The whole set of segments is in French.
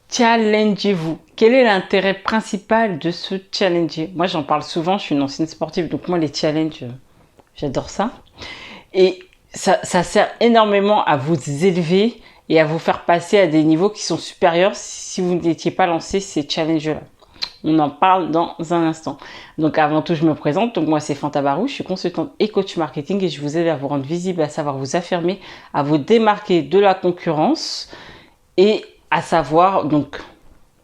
Challengez-vous. Quel est l'intérêt principal de se challenger? Moi, j'en parle souvent, je suis une ancienne sportive, donc moi, les challenges, j'adore ça. Et ça sert énormément à vous élever et à vous faire passer à des niveaux qui sont supérieurs si vous n'étiez pas lancé ces challenges-là. On en parle dans un instant. Donc avant tout, je me présente. Donc moi, c'est Fanta Barou, je suis consultante et coach marketing et je vous aide à vous rendre visible, à savoir vous affirmer, à vous démarquer de la concurrence et à savoir donc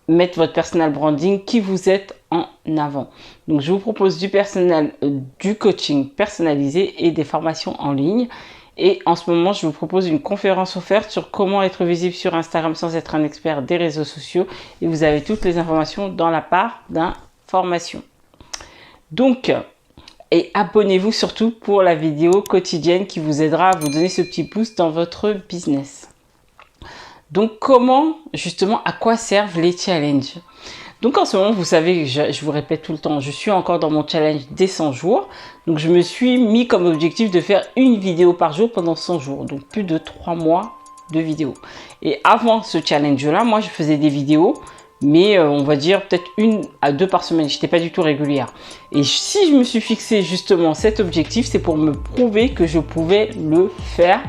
mettre votre personal branding, qui vous êtes en avant. Donc je vous propose du coaching personnalisé et des formations en ligne. Et en ce moment, je vous propose une conférence offerte sur comment être visible sur Instagram sans être un expert des réseaux sociaux. Et vous avez toutes les informations dans la barre d'informations. Donc, et abonnez-vous surtout pour la vidéo quotidienne qui vous aidera à vous donner ce petit boost dans votre business. Donc, justement, à quoi servent les challenges? Donc en ce moment, vous savez, je vous répète tout le temps, je suis encore dans mon challenge des 100 jours. Donc je me suis mis comme objectif de faire une vidéo par jour pendant 100 jours. Donc plus de 3 mois de vidéos. Et avant ce challenge-là, moi je faisais des vidéos, mais on va dire peut-être 1 à 2 par semaine. Je n'étais pas du tout régulière. Et si je me suis fixé justement cet objectif, c'est pour me prouver que je pouvais le faire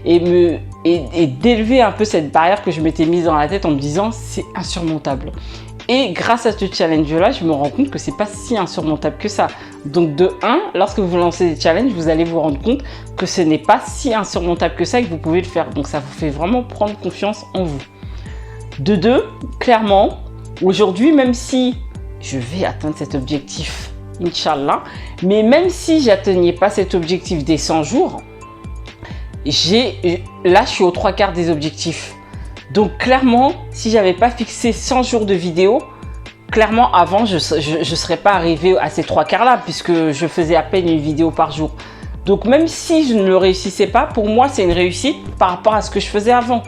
et d'élever un peu cette barrière que je m'étais mise dans la tête en me disant c'est insurmontable. Et grâce à ce challenge-là, je me rends compte que c'est pas si insurmontable que ça. Donc de 1, lorsque vous lancez des challenges, vous allez vous rendre compte que ce n'est pas si insurmontable que ça et que vous pouvez le faire. Donc ça vous fait vraiment prendre confiance en vous. De 2, clairement, aujourd'hui, même si je vais atteindre cet objectif, Inch'Allah, mais même si j'atteignais pas cet objectif des 100 jours, là je suis aux 3/4 des objectifs. Donc clairement, si j'avais pas fixé 100 jours de vidéo, clairement avant je serais pas arrivée à ces 3/4 là puisque je faisais à peine une vidéo par jour. Donc même si je ne le réussissais pas, pour moi c'est une réussite par rapport à ce que je faisais avant.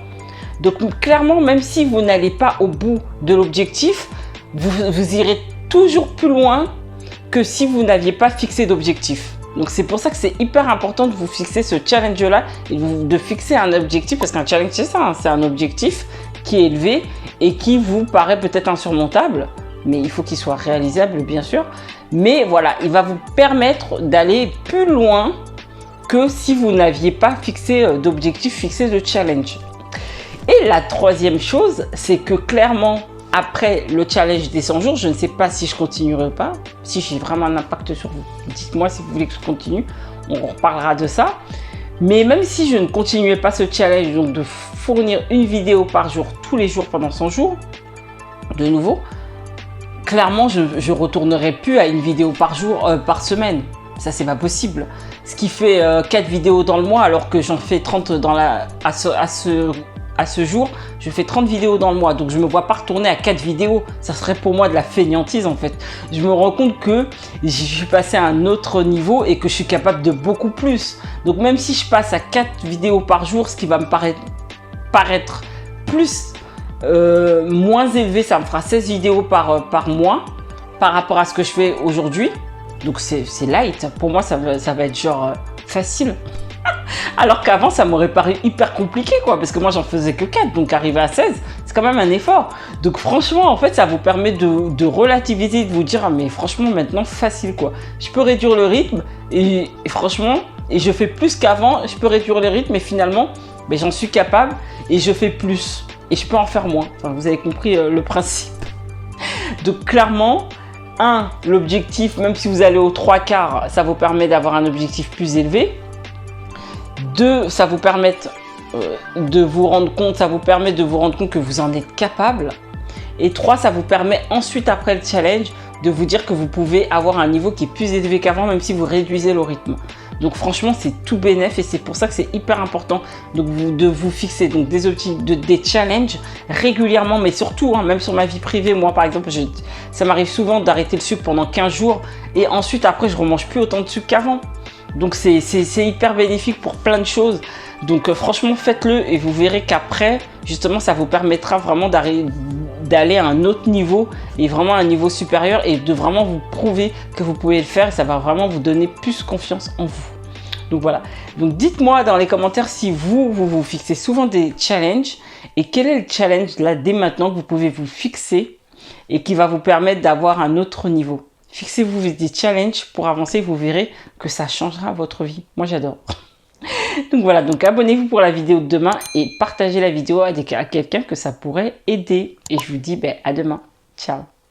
Donc clairement, même si vous n'allez pas au bout de l'objectif, vous irez toujours plus loin que si vous n'aviez pas fixé d'objectif. Donc c'est pour ça que c'est hyper important de vous fixer ce challenge-là et de fixer un objectif, parce qu'un challenge c'est ça, hein, c'est un objectif qui est élevé et qui vous paraît peut-être insurmontable, mais il faut qu'il soit réalisable bien sûr. Mais voilà, il va vous permettre d'aller plus loin que si vous n'aviez pas fixé d'objectif, fixé de challenge. Et la troisième chose, c'est que clairement, après le challenge des 100 jours, je ne sais pas si je continuerai ou pas, si j'ai vraiment un impact sur vous. Dites-moi si vous voulez que je continue, on reparlera de ça. Mais même si je ne continuais pas ce challenge, donc de fournir une vidéo par jour, tous les jours pendant 100 jours, de nouveau, clairement, je ne retournerai plus à une vidéo par jour, par semaine. Ça, c'est pas possible. Ce qui fait 4 vidéos dans le mois, alors que j'en fais 30 à ce jour, je fais 30 vidéos dans le mois. Donc, je ne me vois pas retourner à 4 vidéos. Ça serait pour moi de la fainéantise, en fait. Je me rends compte que je suis passé à un autre niveau et que je suis capable de beaucoup plus. Donc, même si je passe à 4 vidéos par jour, ce qui va me paraître plus moins élevé, ça me fera 16 vidéos par mois par rapport à ce que je fais aujourd'hui. Donc, c'est light. Pour moi, ça va être genre facile. Alors qu'avant, ça m'aurait paru hyper compliqué, quoi, parce que moi, j'en faisais que 4, donc arriver à 16, c'est quand même un effort. Donc franchement, en fait, ça vous permet de relativiser, de vous dire, ah, mais franchement, maintenant, facile, quoi. Je peux réduire le rythme, et franchement, et je fais plus qu'avant, je peux réduire le rythme, et finalement, ben, j'en suis capable, et je fais plus, et je peux en faire moins. Enfin, vous avez compris le principe. Donc clairement, l'objectif, même si vous allez aux 3/4, ça vous permet d'avoir un objectif plus élevé. 2, ça vous permet de vous rendre compte, que vous en êtes capable. Et 3, ça vous permet ensuite, après le challenge, de vous dire que vous pouvez avoir un niveau qui est plus élevé qu'avant, même si vous réduisez le rythme. Donc franchement, c'est tout bénef et c'est pour ça que c'est hyper important de vous fixer donc des objectifs, des challenges régulièrement, mais surtout, hein, même sur ma vie privée, moi par exemple, ça m'arrive souvent d'arrêter le sucre pendant 15 jours et ensuite après, je ne remange plus autant de sucre qu'avant. Donc c'est hyper bénéfique pour plein de choses. Donc franchement, faites-le et vous verrez qu'après, justement, ça vous permettra vraiment d'aller à un autre niveau et vraiment à un niveau supérieur et de vraiment vous prouver que vous pouvez le faire et ça va vraiment vous donner plus confiance en vous. Donc voilà. Donc dites-moi dans les commentaires si vous fixez souvent des challenges et quel est le challenge là dès maintenant que vous pouvez vous fixer et qui va vous permettre d'avoir un autre niveau. Fixez-vous des challenges pour avancer, vous verrez que ça changera votre vie. Moi j'adore. Donc voilà, donc abonnez-vous pour la vidéo de demain et partagez la vidéo à quelqu'un que ça pourrait aider. Et je vous dis à demain. Ciao.